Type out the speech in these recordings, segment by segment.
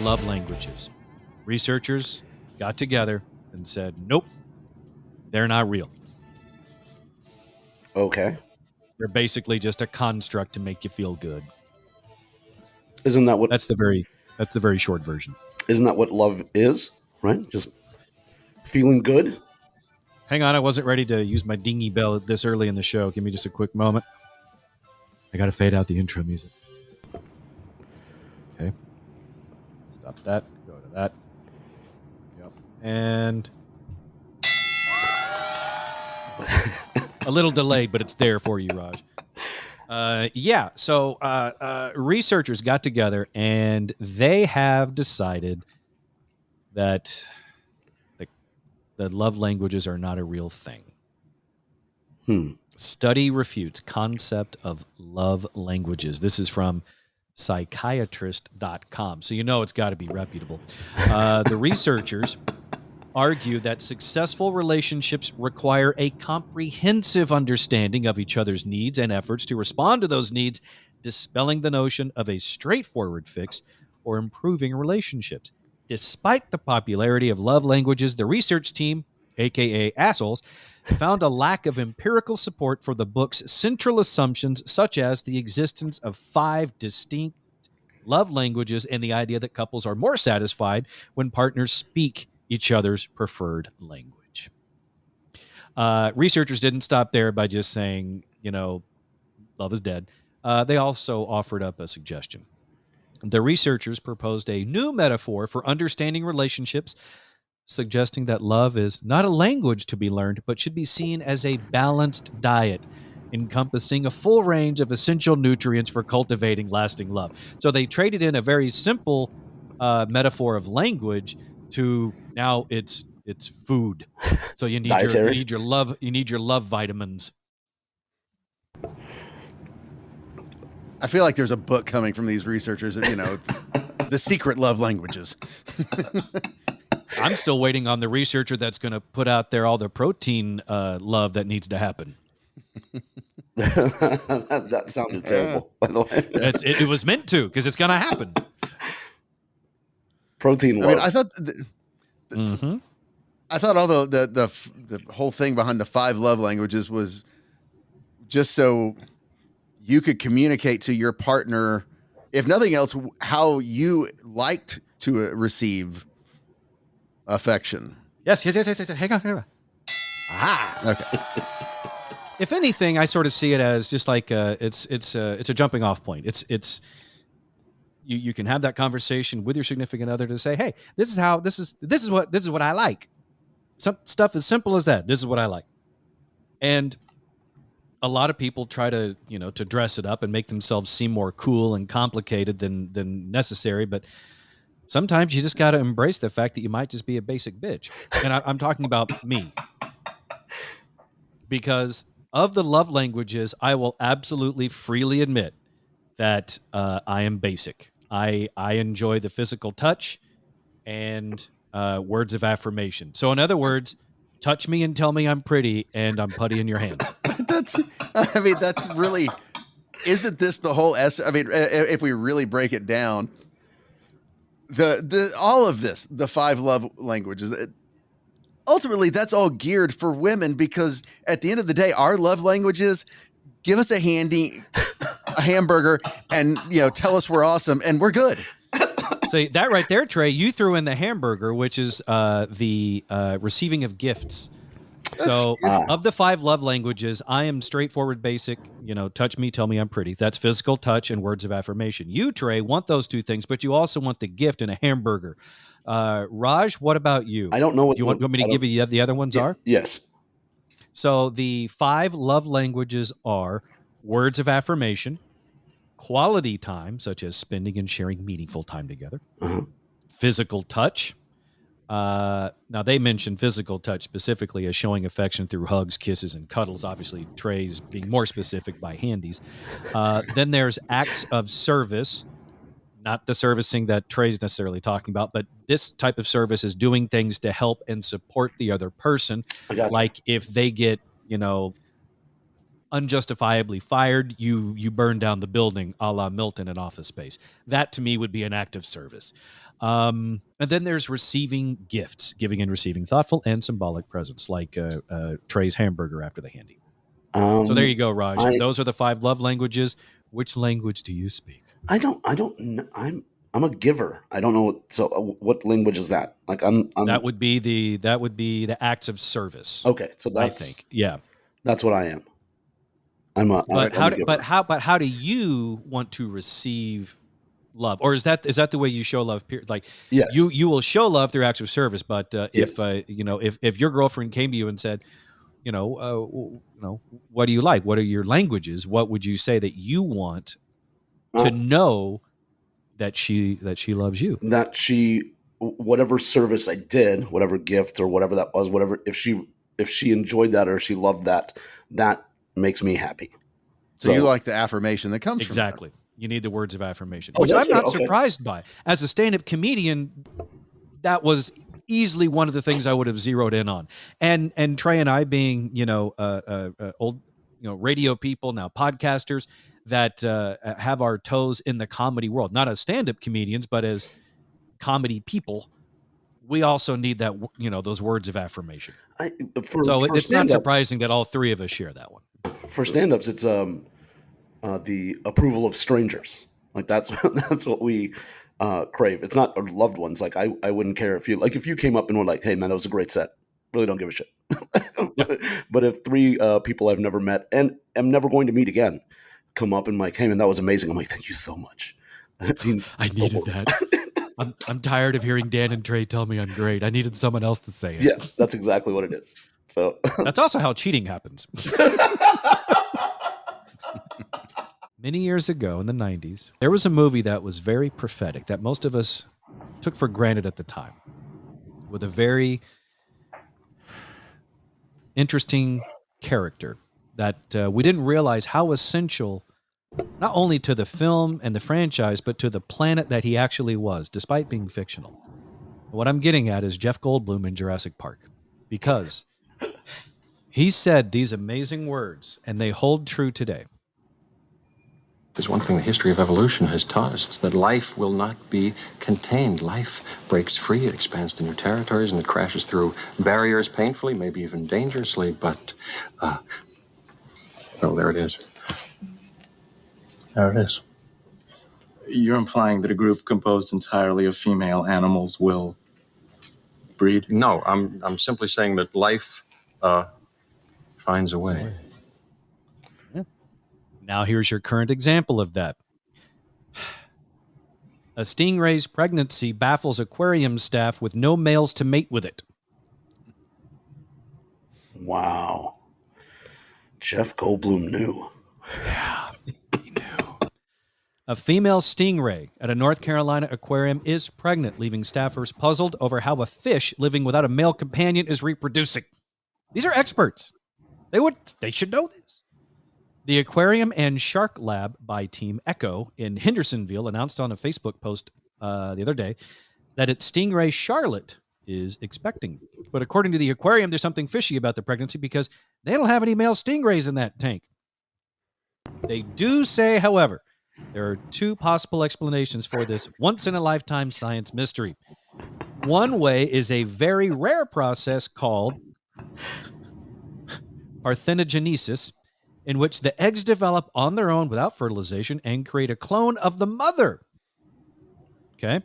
love languages. Researchers got together and said, nope, they're not real. Okay. They're basically just a construct to make you feel good. Isn't that what? That's the very short version. Isn't that what love is? Right? Just feeling good. Hang on, I wasn't ready to use my dingy bell this early in the show. Give me just a quick moment. I got to fade out the intro music. Okay. Stop that. Go to that. Yep. And a little delayed, but it's there for you, Raj. So researchers got together and they have decided that the love languages are not a real thing. Study refutes concept of love languages. This is from psychiatrist.com. So you know it's got to be reputable. The researchers argue that successful relationships require a comprehensive understanding of each other's needs and efforts to respond to those needs, dispelling the notion of a straightforward fix or improving relationships. Despite the popularity of love languages, the research team, aka assholes, found a lack of empirical support for the book's central assumptions, such as the existence of 5 distinct love languages and the idea that couples are more satisfied when partners speak each other's preferred language. Researchers didn't stop there by just saying, love is dead. They also offered up a suggestion. The researchers proposed a new metaphor for understanding relationships, suggesting that love is not a language to be learned, but should be seen as a balanced diet, encompassing a full range of essential nutrients for cultivating lasting love. So they traded in a very simple metaphor of language to now it's food. So you need your love vitamins. I feel like there's a book coming from these researchers, the secret love languages. I'm still waiting on the researcher that's going to put out there all the protein love that needs to happen. That sounded terrible, by the way. It was meant to, because it's going to happen. Protein love. I mean, I thought I thought all the whole thing behind the 5 love languages was just so you could communicate to your partner, if nothing else, how you liked to receive affection. Yes. Hang on. Okay. If anything, I sort of see it as just like it's a jumping off point. It's you can have that conversation with your significant other to say, hey, this is what I like. Some stuff as simple as that. This is what I like. And a lot of people try to dress it up and make themselves seem more cool and complicated than necessary. But sometimes you just got to embrace the fact that you might just be a basic bitch. And I'm talking about me. Because of the love languages, I will absolutely freely admit that I am basic. I enjoy the physical touch and words of affirmation. So in other words, touch me and tell me I'm pretty and I'm putty in your hands. That's really, isn't this the whole if we really break it down, all of this, the 5 love languages, ultimately that's all geared for women, because at the end of the day, our love languages, give us a hamburger and tell us we're awesome and we're good. So that right there, Trey, you threw in the hamburger, which is the receiving of gifts. So of the 5 love languages, I am straightforward, basic, touch me, tell me I'm pretty. That's physical touch and words of affirmation. You, Trey, want those 2 things, but you also want the gift and a hamburger. Raj, what about you? I don't know what you want me to give you the other ones are? Yes. So the 5 love languages are words of affirmation, quality time, such as spending and sharing meaningful time together, physical touch. Now they mentioned physical touch specifically as showing affection through hugs, kisses, and cuddles. Obviously, Trey's being more specific by handies. Then there's acts of service, not the servicing that Trey's necessarily talking about, but this type of service is doing things to help and support the other person. Like if they get, unjustifiably fired, you burn down the building, a la Milton in Office Space. That to me would be an act of service. And then there's receiving gifts, giving and receiving thoughtful and symbolic presents, like Trey's hamburger after the handy. So there you go, Raj. Those are the 5 love languages. Which language do you speak? I don't know. I'm a giver. I don't know. What language is that? Like I'm that would be the acts of service. Okay. So that's, I think. Yeah. That's what I am. But how do you want to receive love? Or is that the way you show love? Like, yes. you will show love through acts of service. But if your girlfriend came to you and said, what do you like? What are your languages? What would you say that you want to know that she loves you? That she, whatever service I did, whatever gift or whatever that was, whatever, if she enjoyed that or she loved that, that makes me happy. So you like the affirmation that comes exactly. from You need the words of affirmation, which I'm not surprised by. As a stand-up comedian, that was easily one of the things I would have zeroed in on. And Trey and I, being old radio people, now podcasters that have our toes in the comedy world, not as stand-up comedians, but as comedy people, we also need that those words of affirmation. It's not surprising that all 3 of us share that one. For stand-ups, it's the approval of strangers. Like that's what we crave. It's not loved ones. Like I wouldn't care if you came up and were like, "Hey man, that was a great set." Really don't give a shit. But if 3 people I've never met and am never going to meet again come up and like, "Hey man, that was amazing," I'm like, "Thank you so much." That means I needed that. I'm tired of hearing Dan and Trey tell me I'm great. I needed someone else to say it. Yeah, that's exactly what it is. So that's also how cheating happens. Many years ago in the 90s, there was a movie that was very prophetic that most of us took for granted at the time, with a very interesting character that we didn't realize how essential not only to the film and the franchise, but to the planet that he actually was, despite being fictional. What I'm getting at is Jeff Goldblum in Jurassic Park, because he said these amazing words, and they hold true today. There's one thing the history of evolution has taught us. It's that life will not be contained. Life breaks free, it expands to new territories, and it crashes through barriers painfully, maybe even dangerously, but, there it is. There it is. You're implying that a group composed entirely of female animals will breed? No, I'm simply saying that life finds a way. Now here's your current example of that. A stingray's pregnancy baffles aquarium staff with no males to mate with it. Wow. Jeff Goldblum knew. Yeah, he knew. A female stingray at a North Carolina aquarium is pregnant, leaving staffers puzzled over how a fish living without a male companion is reproducing. These are experts. They should know this. The Aquarium and Shark Lab by Team Echo in Hendersonville announced on a Facebook post the other day that its stingray Charlotte is expecting. But according to the aquarium, there's something fishy about the pregnancy because they don't have any male stingrays in that tank. They do say, however, there are 2 possible explanations for this once-in-a-lifetime science mystery. One way is a very rare process called parthenogenesis, in which the eggs develop on their own without fertilization and create a clone of the mother. Okay.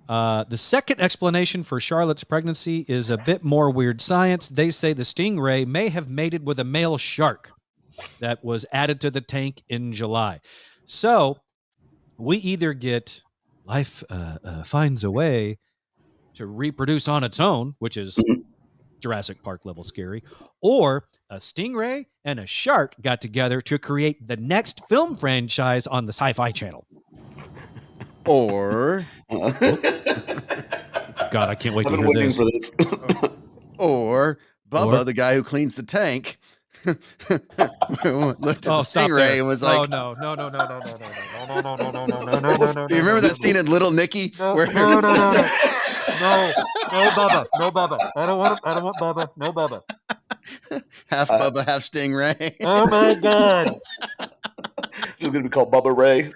The second explanation for Charlotte's pregnancy is a bit more weird science. They say the stingray may have mated with a male shark that was added to the tank in July. So we either get life finds a way to reproduce on its own, which is Jurassic Park level scary, or a stingray and a shark got together to create the next film franchise on the Sci-Fi Channel. Or God, I can't wait to hear this. Or Bubba, the guy who cleans the tank, looked at the stingray and was like, "Oh no! You remember that scene in Little Nicky? No, Bubba. I don't want Bubba. No, Bubba. Half Bubba, half Stingray. Oh my God. He's going to be called Bubba Ray.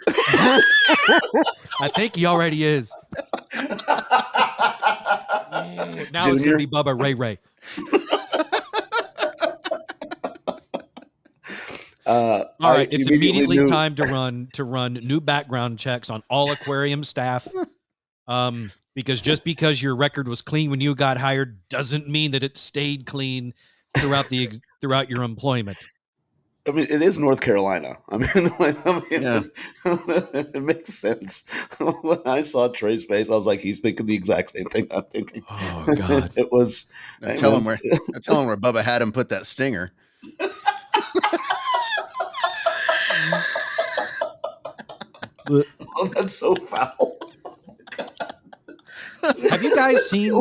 I think he already is. Now it's going to be Bubba Ray Ray. All right, it's immediately time to run new background checks on all aquarium staff. Because just because your record was clean when you got hired doesn't mean that it stayed clean throughout your employment. I mean, it is North Carolina. Yeah. It makes sense. When I saw Trey's face, I was like, he's thinking the exact same thing I'm thinking. Oh God! It was. Tell him where Bubba had him put that stinger. Oh, that's so foul. Have you guys seen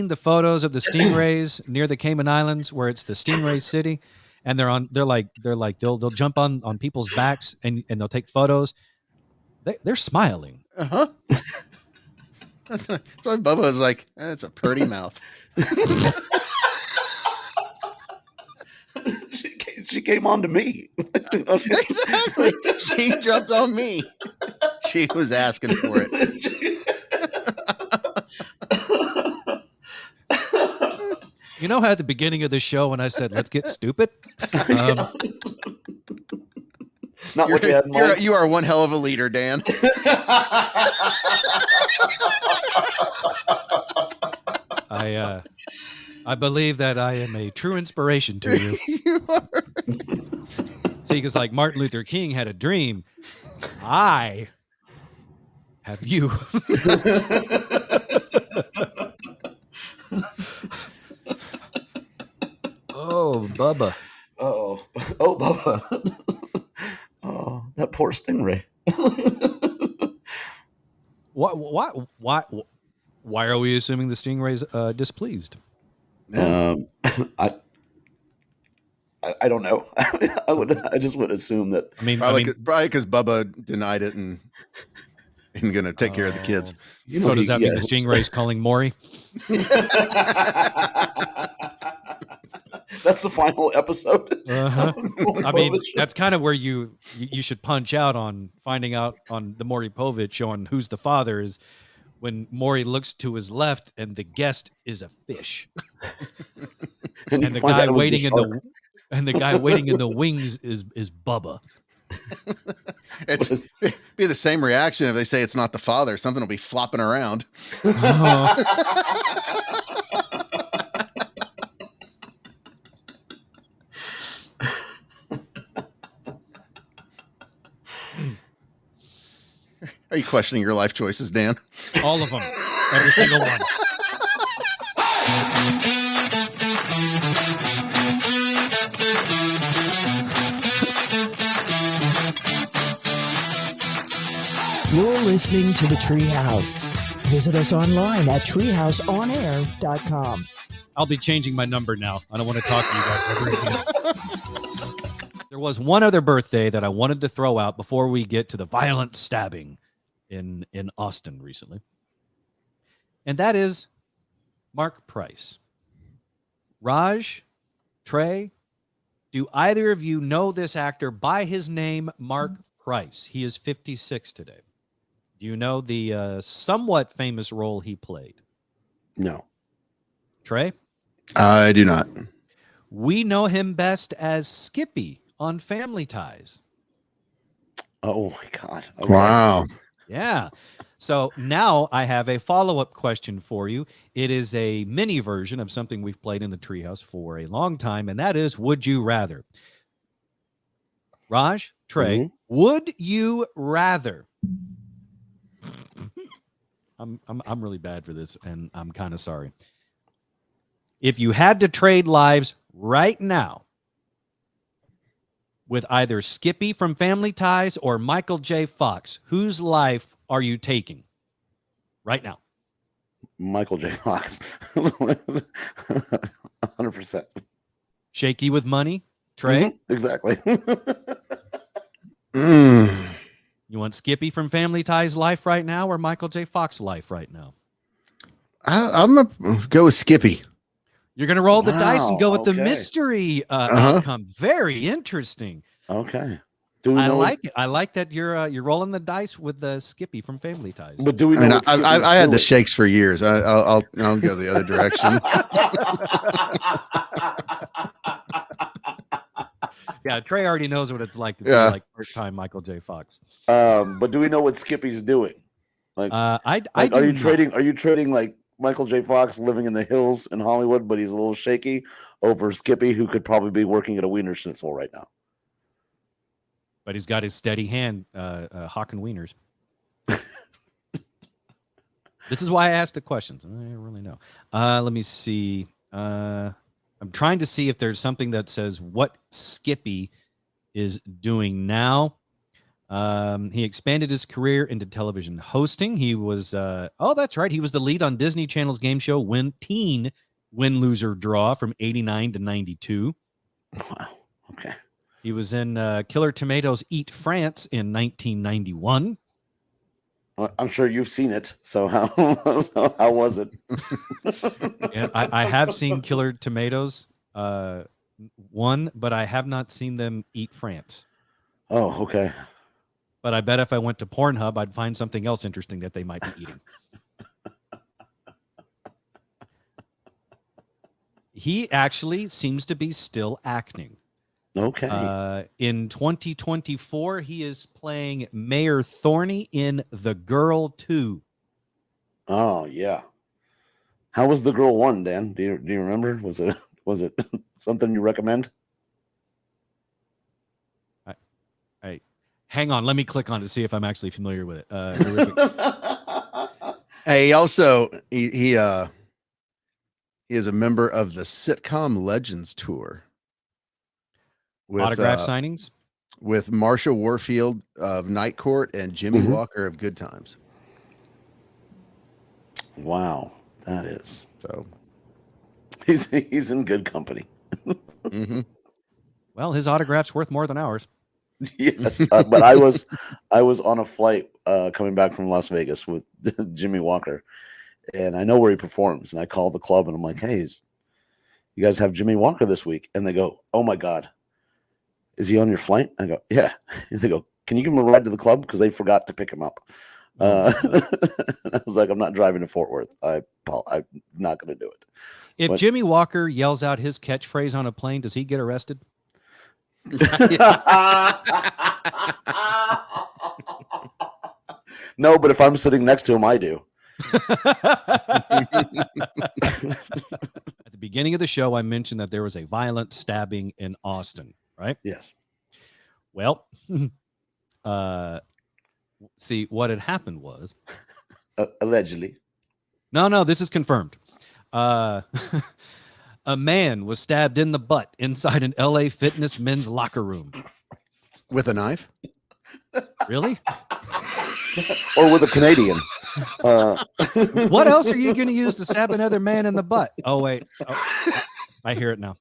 the photos of the stingrays near the Cayman Islands where it's the Stingray City, and they'll jump on people's backs and they'll take photos. They're smiling. Uh-huh. That's why Bubba was like, that's a pretty mouth. She came on to me. Exactly. She jumped on me. She was asking for it. You know how at the beginning of the show when I said, let's get stupid? Not what you had in mind. You are one hell of a leader, Dan. I believe that I am a true inspiration to you. You are. See, because like Martin Luther King had a dream. I have you. Oh, Bubba. Oh, Bubba. Oh, that poor Stingray. Why are we assuming the Stingray's displeased? I don't know. I just would assume that. Probably because Bubba denied it and going to take care of the kids. So does that mean the Stingray's calling Maury? That's the final episode. Uh-huh. I mean, that's kind of where you should punch out on finding out on the Maury Povich show on Who's the Father is when Maury looks to his left and the guest is a fish. and the guy waiting in the wings is Bubba. It's be the same reaction if they say it's not the father. Something will be flopping around. Are you questioning your life choices, Dan? All of them. Every single one. You're listening to the Treehouse. Visit us online at treehouseonair.com. I'll be changing my number now. I don't want to talk to you guys ever again. There was one other birthday that I wanted to throw out before we get to the violent stabbing in Austin recently. And that is Mark Price. Raj, Trey, do either of you know this actor by his name, Mark Price? He is 56 today. Do you know the somewhat famous role he played? No. Trey? I do not. We know him best as Skippy on Family Ties. Oh, my God. Okay. Wow. Yeah. So now I have a follow-up question for you. It is a mini version of something we've played in the Treehouse for a long time, and that is Would You Rather? Raj, Trey, would you rather? I'm really bad for this, and I'm kind of sorry. If you had to trade lives right now with either Skippy from Family Ties or Michael J. Fox, whose life are you taking right now? Michael J. Fox. 100%. Shaky with money, Trey? Exactly. You want Skippy from Family Ties life right now or Michael J. Fox life right now? I'm going to go with Skippy. You're going to roll the dice and go with the okay. mystery outcome. Very interesting. Okay. Do we I know like it. I like that you're rolling the dice with the Skippy from Family Ties. But do we I know? mean, what I Skippy's had the doing? shakes for years. I'll go the other direction. Yeah, Trey already knows what it's like to be Yeah. like first time Michael J. Fox. But do we know what Skippy's doing? Like, are you trading? Are you trading like Michael J. Fox living in the hills in Hollywood, but he's a little shaky, over Skippy, who could probably be working at a Wiener Schnitzel right now? But he's got his steady hand hawking wieners. This is why I asked the questions. I don't really know. Let me see. I'm trying to see if there's something that says what Skippy is doing now. He expanded his career into television hosting. He was, that's right. He was the lead on Disney Channel's game show Win Loser Draw from 89 to 92. Wow. Okay. He was in Killer Tomatoes Eat France in 1991. Well, I'm sure you've seen it. So how was it? And I have seen Killer Tomatoes one, but I have not seen them eat France. Oh, okay. But I bet if I went to Pornhub, I'd find something else interesting that they might be eating. He actually seems to be still acting. Okay. In 2024, he is playing Mayor Thorny in The Girl 2. Oh, yeah. How was The Girl 1, Dan? Do you remember? Was it something you recommend? I hang on, let me click on to see if I'm actually familiar with it. Hey, also he is a member of the Sitcom Legends Tour. With, autograph signings with Marsha Warfield of Night Court and Jimmy Walker of Good Times. Wow, that is so. He's in good company. Well, his autograph's worth more than ours. Yes, but I was on a flight coming back from Las Vegas with Jimmy Walker, and I know where he performs. And I called the club and I'm like, "Hey, you guys have Jimmy Walker this week?" And they go, "Oh my God, is he on your flight?" I go, "Yeah." And they go, "Can you give him a ride to the club because they forgot to pick him up?" I was like, "I'm not driving to Fort Worth. I'm not going to do it." If Jimmy Walker yells out his catchphrase on a plane, does he get arrested? No, but if I'm sitting next to him, I do. At the beginning of the show, I mentioned that there was a violent stabbing in Austin, right? Yes. Well, see, what had happened was... allegedly. No, this is confirmed. A man was stabbed in the butt inside an LA Fitness men's locker room. With a knife? Really? Or with a Canadian. What else are you going to use to stab another man in the butt? Oh, wait. Oh, I hear it now.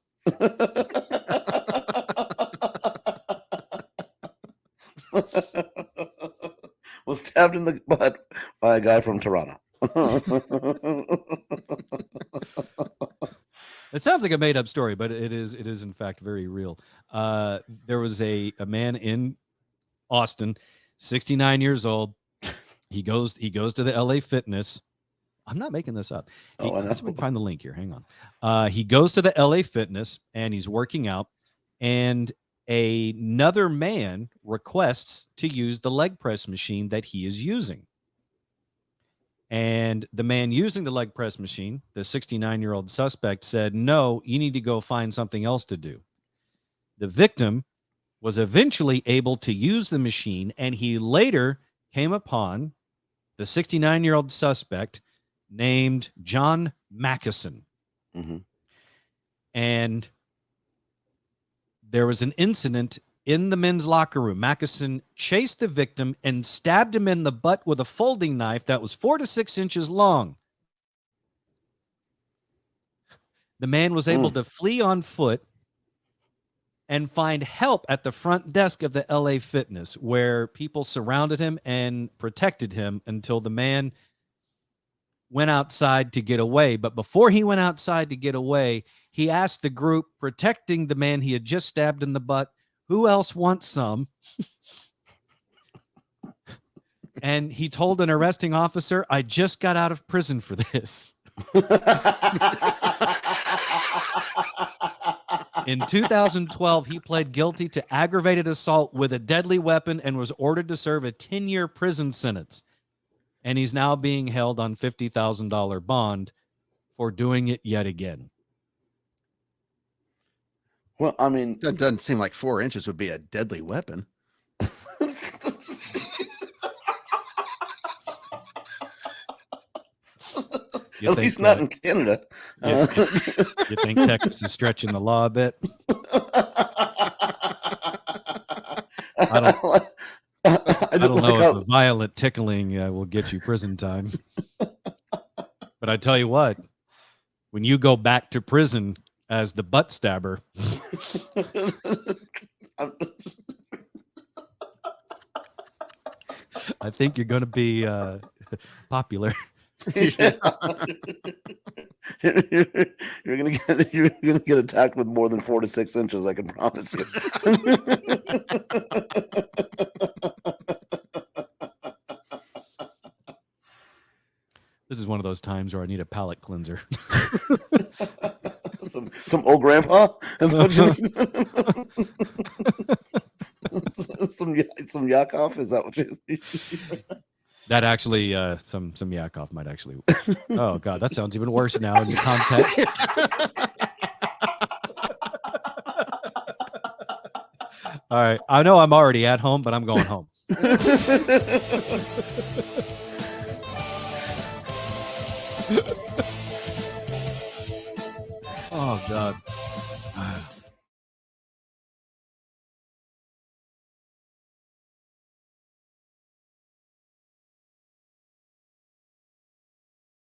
Was stabbed in the butt by a guy from Toronto. It sounds like a made-up story, but it is in fact very real. There was a man in Austin, 69 years old. He goes to the LA Fitness. I'm not making this up. Let's find the link here. Hang on. He goes to the LA Fitness and he's working out, and another man requests to use the leg press machine that he is using. And the man using the leg press machine, the 69-year-old suspect, said, "No, you need to go find something else to do." The victim was eventually able to use the machine, and he later came upon the 69-year-old suspect named John Mackison. And there was an incident in the men's locker room. Mackison chased the victim and stabbed him in the butt with a folding knife that was 4 to 6 inches long. The man was able to flee on foot and find help at the front desk of the LA Fitness, where people surrounded him and protected him until the man went outside to get away. But before he went outside to get away, he asked the group protecting the man he had just stabbed in the butt, who else wants some? And he told an arresting officer, I just got out of prison for this. In 2012, he pled guilty to aggravated assault with a deadly weapon and was ordered to serve a 10-year prison sentence. And he's now being held on $50,000 bond for doing it yet again. Well, I mean, That doesn't seem like 4 inches would be a deadly weapon. You at think, least not in Canada. you think Texas is stretching the law a bit? I don't know if the violent tickling will get you prison time. But I tell you what, when you go back to prison as the butt stabber, I think you're going to be popular. Yeah. You're gonna get attacked with more than 4 to 6 inches. I can promise you. This is one of those times where I need a palate cleanser. some old grandpa. That's what you need. some Yakov. Is that what you need? That actually, some Yakov might actually. Oh God, that sounds even worse now in the context. All right, I know I'm already at home, but I'm going home. Oh God.